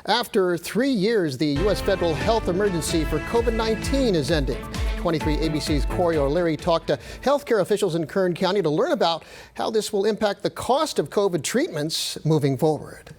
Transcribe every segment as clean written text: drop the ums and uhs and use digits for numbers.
After 3 years, the U.S. federal health emergency for COVID-19 is ending. 23 ABC's Corey O'Leary talked to healthcare officials in Kern County to learn about how this will impact the cost of COVID treatments moving forward.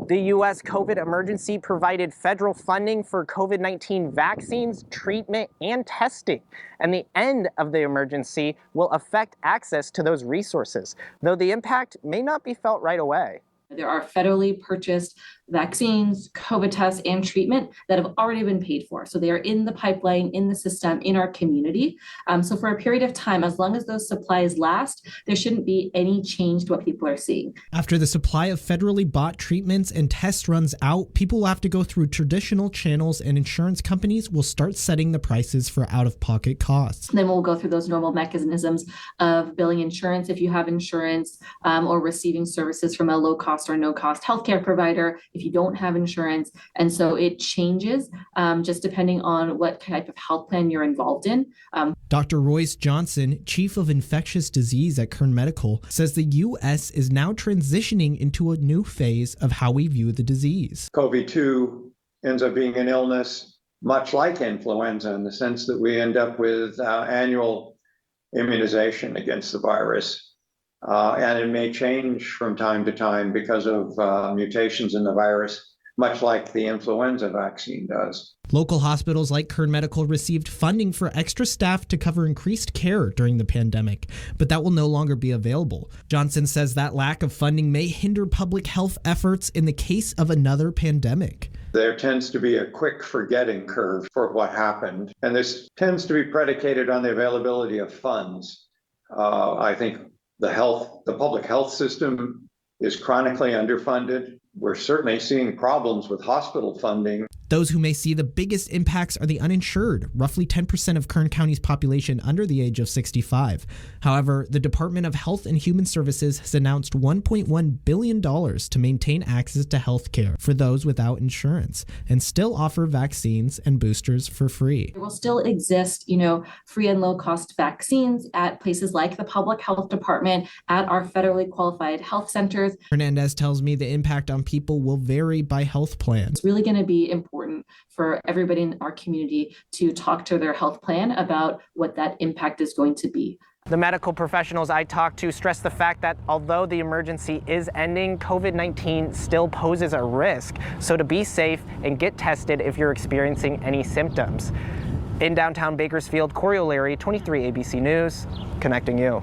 The U.S. COVID emergency provided federal funding for COVID-19 vaccines, treatment, and testing. And the end of the emergency will affect access to those resources, though the impact may not be felt right away. There are federally purchased vaccines, COVID tests, and treatment that have already been paid for. So they are in the pipeline, in the system, in our community. So for a period of time, as long as those supplies last, there shouldn't be any change to what people are seeing. After the supply of federally bought treatments and tests runs out, people will have to go through traditional channels, and insurance companies will start setting the prices for out-of-pocket costs. Then we'll go through those normal mechanisms of billing insurance if you have insurance, or receiving services from a low-cost or no-cost healthcare provider if you don't have insurance. And so it changes just depending on what type of health plan you're involved in. Dr. Royce Johnson, Chief of Infectious Disease at Kern Medical, says the U.S. is now transitioning into a new phase of how we view the disease. COVID-2 ends up being an illness much like influenza in the sense that we end up with annual immunization against the virus. And it may change from time to time because of mutations in the virus, much like the influenza vaccine does. Local hospitals like Kern Medical received funding for extra staff to cover increased care during the pandemic, but that will no longer be available. Johnson says that lack of funding may hinder public health efforts in the case of another pandemic. There tends to be a quick forgetting curve for what happened, and this tends to be predicated on the availability of funds. I think the public health system is chronically underfunded. We're certainly seeing problems with hospital funding. Those who may see the biggest impacts are the uninsured, roughly 10% of Kern County's population under the age of 65. However, the Department of Health and Human Services has announced $1.1 billion to maintain access to health care for those without insurance and still offer vaccines and boosters for free. There will still exist, free and low-cost vaccines at places like the Public Health Department, at our federally qualified health centers. Hernandez tells me the impact on people will vary by health plan. It's really going to be important for everybody in our community to talk to their health plan about what that impact is going to be. The medical professionals I talked to stress the fact that although the emergency is ending, COVID-19 still poses a risk. So to be safe and get tested if you're experiencing any symptoms. In downtown Bakersfield, Corey O'Leary, 23 ABC News, connecting you.